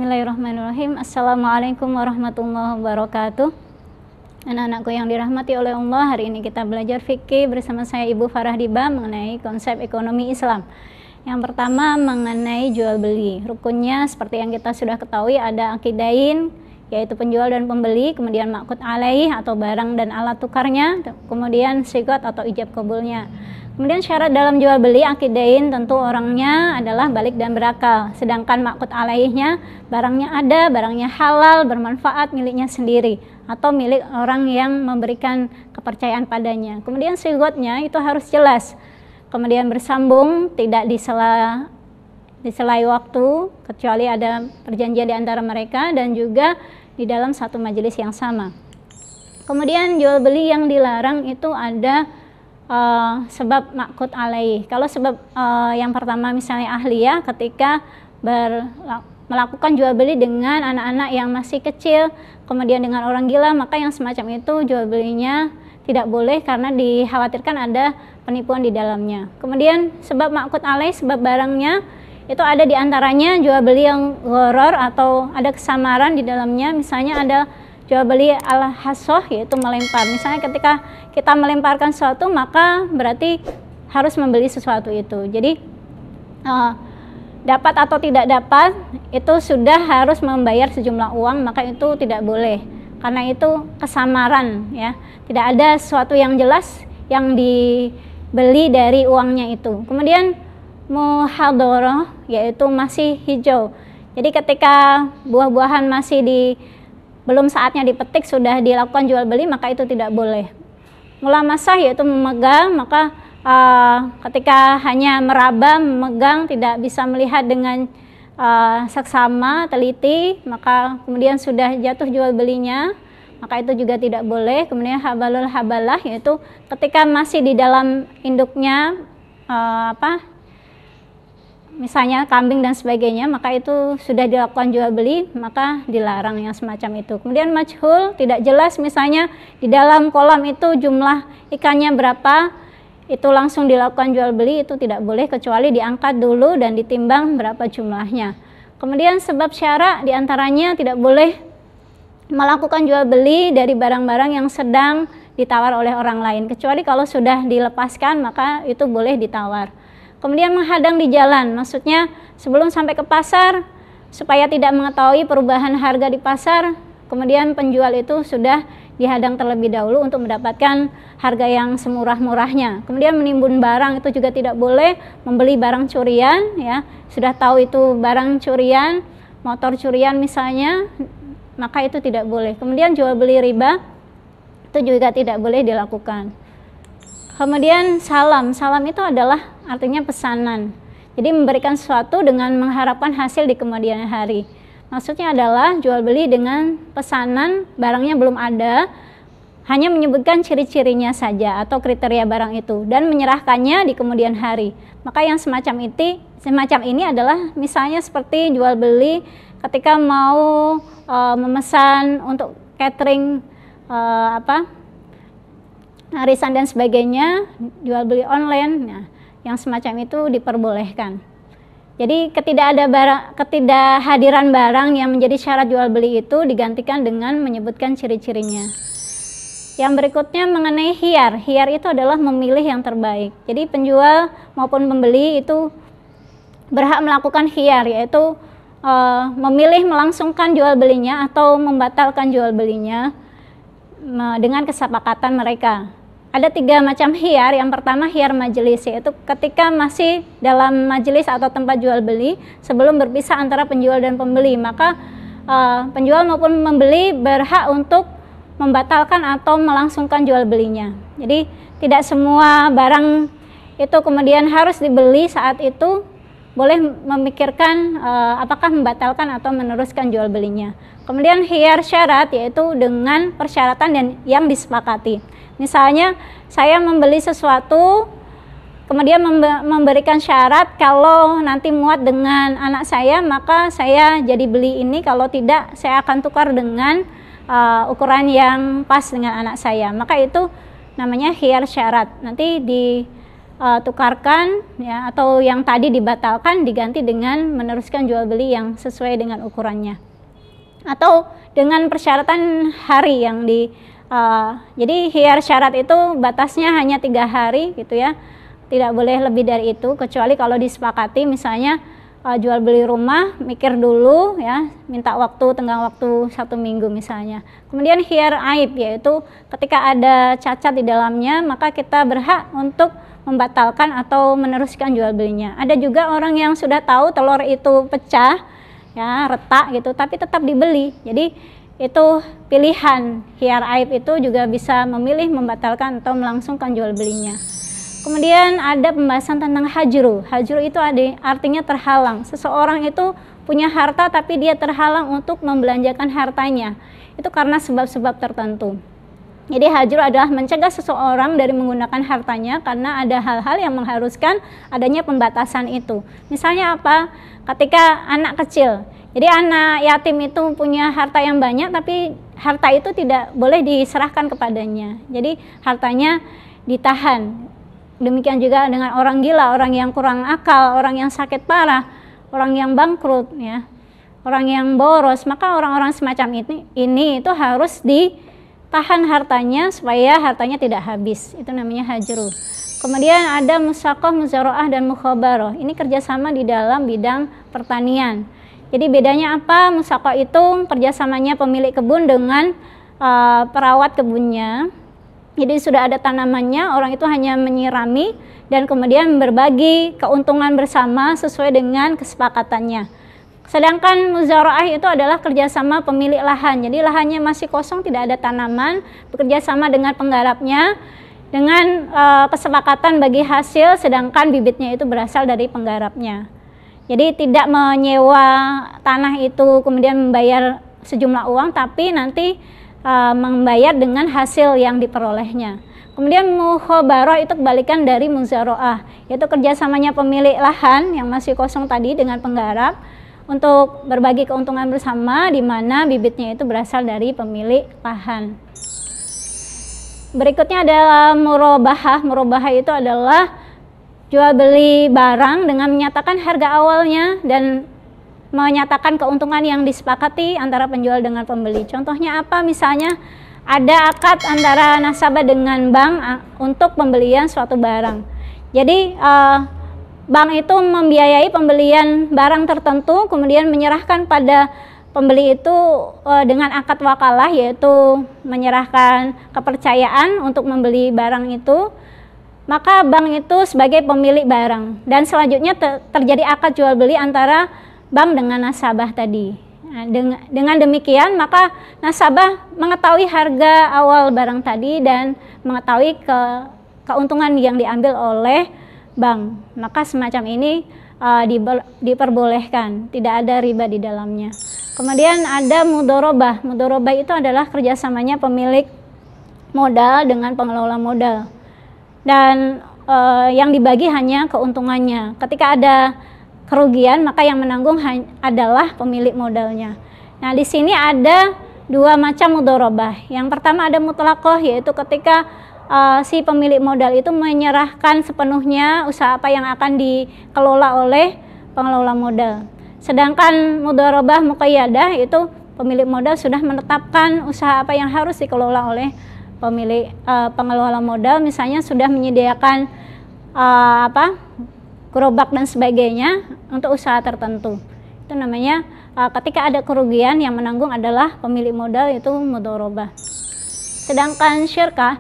Bismillahirrahmanirrahim. Assalamualaikum warahmatullahi wabarakatuh. Anak-anakku yang dirahmati oleh Allah, hari ini kita belajar fikih bersama saya Ibu Farah Diba mengenai konsep ekonomi Islam. Yang pertama mengenai jual beli. Rukunnya seperti yang kita sudah ketahui ada akidain, yaitu penjual dan pembeli, kemudian ma'qud alaih atau barang dan alat tukarnya, kemudian sigot atau ijab kabulnya. Kemudian syarat dalam jual beli akidain tentu orangnya adalah balik dan berakal. Sedangkan ma'qud alaihnya barangnya ada, barangnya halal, bermanfaat, miliknya sendiri atau milik orang yang memberikan kepercayaan padanya. Kemudian sigotnya itu harus jelas. Kemudian bersambung, tidak diselai waktu kecuali ada perjanjian di antara mereka dan juga di dalam satu majelis yang sama. Kemudian jual beli yang dilarang itu ada sebab ma'qud alaih. Kalau sebab yang pertama misalnya ahliyah, ketika melakukan jual beli dengan anak-anak yang masih kecil, kemudian dengan orang gila, maka yang semacam itu jual belinya tidak boleh karena dikhawatirkan ada penipuan di dalamnya. Kemudian sebab ma'qud alaih, sebab barangnya itu ada di antaranya jual beli yang gharar atau ada kesamaran di dalamnya. Misalnya ada jual beli ala hasoh, yaitu melempar. Misalnya ketika kita melemparkan sesuatu, maka berarti harus membeli sesuatu itu. Jadi dapat atau tidak dapat itu sudah harus membayar sejumlah uang, maka itu tidak boleh. Karena itu kesamaran, ya. Tidak ada sesuatu yang jelas yang dibeli dari uangnya itu. Kemudian muhadharah, yaitu masih hijau. Jadi ketika buah-buahan masih belum saatnya dipetik sudah dilakukan jual beli, maka itu tidak boleh. Mulamasah, yaitu memegang, maka ketika hanya meraba, memegang, tidak bisa melihat dengan seksama, teliti, maka kemudian sudah jatuh jual belinya, maka itu juga tidak boleh. Kemudian habalul habalah, yaitu ketika masih di dalam induknya misalnya kambing dan sebagainya, maka itu sudah dilakukan jual beli, maka dilarang yang semacam itu. Kemudian majhul, tidak jelas, misalnya di dalam kolam itu jumlah ikannya berapa, itu langsung dilakukan jual beli, itu tidak boleh kecuali diangkat dulu dan ditimbang berapa jumlahnya. Kemudian sebab syarak diantaranya tidak boleh melakukan jual beli dari barang-barang yang sedang ditawar oleh orang lain, kecuali kalau sudah dilepaskan maka itu boleh ditawar. Kemudian menghadang di jalan, maksudnya sebelum sampai ke pasar, supaya tidak mengetahui perubahan harga di pasar, kemudian penjual itu sudah dihadang terlebih dahulu untuk mendapatkan harga yang semurah-murahnya. Kemudian menimbun barang itu juga tidak boleh, membeli barang curian, ya sudah tahu itu barang curian, motor curian misalnya, maka itu tidak boleh. Kemudian jual beli riba itu juga tidak boleh dilakukan. Kemudian salam itu adalah artinya pesanan. Jadi memberikan sesuatu dengan mengharapkan hasil di kemudian hari. Maksudnya adalah jual beli dengan pesanan, barangnya belum ada, hanya menyebutkan ciri-cirinya saja atau kriteria barang itu dan menyerahkannya di kemudian hari. Maka yang semacam ini adalah misalnya seperti jual beli ketika mau memesan untuk catering arisan dan sebagainya, jual beli online, nah, yang semacam itu diperbolehkan. Jadi ketidakhadiran barang yang menjadi syarat jual beli itu digantikan dengan menyebutkan ciri-cirinya. Yang berikutnya mengenai khiyar. Khiyar itu adalah memilih yang terbaik. Jadi penjual maupun pembeli itu berhak melakukan khiyar, yaitu memilih melangsungkan jual belinya atau membatalkan jual belinya dengan kesepakatan mereka. Ada 3 macam khiyar. Yang pertama khiyar majelis, yaitu ketika masih dalam majelis atau tempat jual beli sebelum berpisah antara penjual dan pembeli, maka penjual maupun pembeli berhak untuk membatalkan atau melangsungkan jual belinya. Jadi tidak semua barang itu kemudian harus dibeli saat itu, boleh memikirkan apakah membatalkan atau meneruskan jual belinya. Kemudian khiyar syarat, yaitu dengan persyaratan dan yang disepakati. Misalnya saya membeli sesuatu, kemudian memberikan syarat kalau nanti muat dengan anak saya, maka saya jadi beli ini, kalau tidak saya akan tukar dengan ukuran yang pas dengan anak saya. Maka itu namanya khiyar syarat. Nanti tukarkan ya, atau yang tadi dibatalkan diganti dengan meneruskan jual beli yang sesuai dengan ukurannya, atau dengan persyaratan hari yang jadi khiyar syarat itu batasnya hanya 3 hari gitu ya, tidak boleh lebih dari itu, kecuali kalau disepakati misalnya jual beli rumah, mikir dulu ya, minta waktu, tenggang waktu 1 minggu misalnya. Kemudian khiyar aib, yaitu ketika ada cacat di dalamnya maka kita berhak untuk membatalkan atau meneruskan jual belinya. Ada juga orang yang sudah tahu telur itu pecah ya, retak gitu, tapi tetap dibeli. Jadi itu pilihan. Khiyar aib itu juga bisa memilih membatalkan atau melangsungkan jual belinya. Kemudian ada pembahasan tentang hajru. Hajru itu artinya terhalang. Seseorang itu punya harta tapi dia terhalang untuk membelanjakan hartanya. Itu karena sebab-sebab tertentu. Jadi hajru adalah mencegah seseorang dari menggunakan hartanya karena ada hal-hal yang mengharuskan adanya pembatasan itu. Misalnya apa? Ketika anak kecil. Jadi anak yatim itu punya harta yang banyak tapi harta itu tidak boleh diserahkan kepadanya. Jadi hartanya ditahan. Demikian juga dengan orang gila, orang yang kurang akal, orang yang sakit parah, orang yang bangkrut ya, orang yang boros, maka orang-orang semacam ini itu harus ditahan hartanya supaya hartanya tidak habis. Itu namanya hajru. Kemudian ada musaqah, muzara'ah, dan mukhabarah. Ini kerjasama di dalam bidang pertanian. Jadi bedanya apa? Musaqah itu kerjasamanya pemilik kebun dengan perawat kebunnya. Jadi sudah ada tanamannya, orang itu hanya menyirami dan kemudian berbagi keuntungan bersama sesuai dengan kesepakatannya. Sedangkan muzara'ah itu adalah kerjasama pemilik lahan. Jadi lahannya masih kosong, tidak ada tanaman, bekerja sama dengan penggarapnya dengan kesepakatan bagi hasil, sedangkan bibitnya itu berasal dari penggarapnya. Jadi tidak menyewa tanah itu kemudian membayar sejumlah uang, tapi nanti membayar dengan hasil yang diperolehnya. Kemudian mukhabarah itu kebalikan dari muzara'ah, yaitu kerjasamanya pemilik lahan yang masih kosong tadi dengan penggarap untuk berbagi keuntungan bersama, di mana bibitnya itu berasal dari pemilik lahan. Berikutnya adalah murabahah. Murabahah itu adalah jual beli barang dengan menyatakan harga awalnya dan menyatakan keuntungan yang disepakati antara penjual dengan pembeli. Contohnya apa? Misalnya ada akad antara nasabah dengan bank untuk pembelian suatu barang. Jadi bank itu membiayai pembelian barang tertentu, kemudian menyerahkan pada pembeli itu dengan akad wakalah, yaitu menyerahkan kepercayaan untuk membeli barang itu. Maka bank itu sebagai pemilik barang, dan selanjutnya terjadi akad jual beli antara bank dengan nasabah tadi. Nah, dengan demikian maka nasabah mengetahui harga awal barang tadi dan mengetahui keuntungan yang diambil oleh bank. Maka semacam ini diperbolehkan, tidak ada riba di dalamnya. Kemudian ada mudharabah. Mudharabah itu adalah kerjasamanya pemilik modal dengan pengelola modal, dan yang dibagi hanya keuntungannya. Ketika ada kerugian maka yang menanggung adalah pemilik modalnya. Nah, di sini ada 2 macam mudharabah. Yang pertama ada mutlaqah, yaitu ketika si pemilik modal itu menyerahkan sepenuhnya usaha apa yang akan dikelola oleh pengelola modal. Sedangkan mudharabah muqayyadah itu pemilik modal sudah menetapkan usaha apa yang harus dikelola oleh pemilik pengelola modal, misalnya sudah menyediakan gerobak dan sebagainya untuk usaha tertentu. Itu namanya ketika ada kerugian yang menanggung adalah pemilik modal, itu mudharabah. Sedangkan syirkah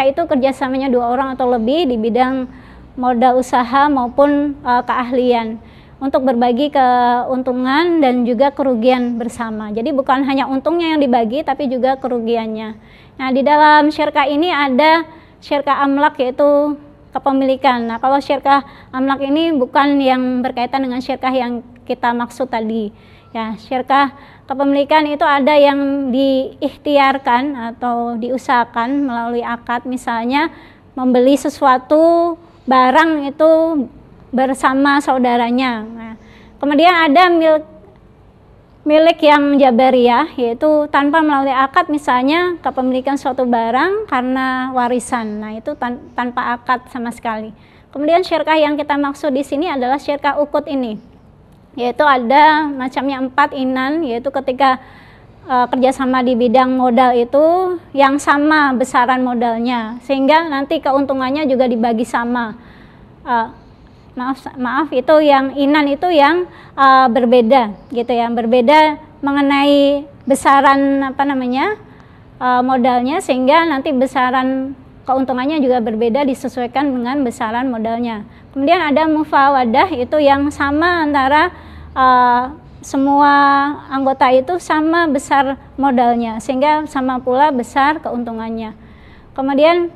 itu kerjasamanya 2 orang atau lebih di bidang modal usaha maupun keahlian untuk berbagi keuntungan dan juga kerugian bersama. Jadi bukan hanya untungnya yang dibagi tapi juga kerugiannya. Nah, di dalam syirkah ini ada syirkah amlak, yaitu kepemilikan. Nah, kalau syirkah amlak ini bukan yang berkaitan dengan syirkah yang kita maksud tadi. Ya, syirkah kepemilikan itu ada yang diikhtiarkan atau diusahakan melalui akad, misalnya membeli sesuatu barang itu bersama saudaranya. Nah, kemudian ada milik yang jabariyah, yaitu tanpa melalui akad, misalnya kepemilikan suatu barang karena warisan. Nah, itu tanpa akad sama sekali. Kemudian syirkah yang kita maksud di sini adalah syirkah ukut ini, yaitu ada macamnya 4 inan, yaitu ketika kerjasama di bidang modal itu yang sama besaran modalnya, sehingga nanti keuntungannya juga dibagi sama. Maaf itu yang inan itu yang berbeda gitu ya, berbeda mengenai besaran modalnya, sehingga nanti besaran keuntungannya juga berbeda disesuaikan dengan besaran modalnya. Kemudian ada mufawadah, itu yang sama antara semua anggota itu sama besar modalnya, sehingga sama pula besar keuntungannya. Kemudian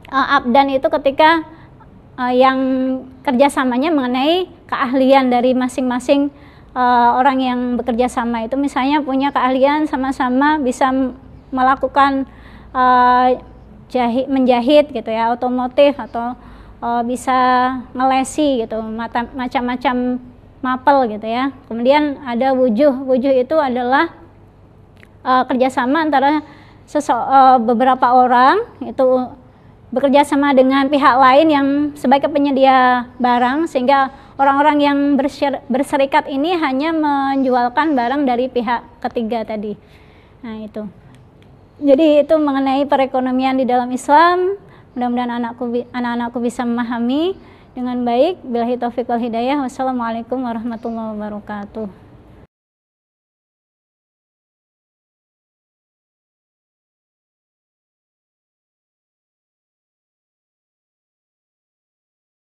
abdan itu ketika yang kerjasamanya mengenai keahlian dari masing-masing orang yang bekerja sama itu, misalnya punya keahlian sama-sama bisa melakukan menjahit gitu ya, otomotif, atau bisa ngelesi gitu, macam-macam mapel gitu ya. Kemudian ada wujuh itu adalah kerjasama antara beberapa orang itu bekerja sama dengan pihak lain yang sebagai penyedia barang, sehingga orang-orang yang berserikat ini hanya menjualkan barang dari pihak ketiga tadi. Nah itu. Jadi itu mengenai perekonomian di dalam Islam. Mudah-mudahan anak-anakku bisa memahami dengan baik. Billahi taufiq wal hidayah. Wassalamualaikum warahmatullahi wabarakatuh.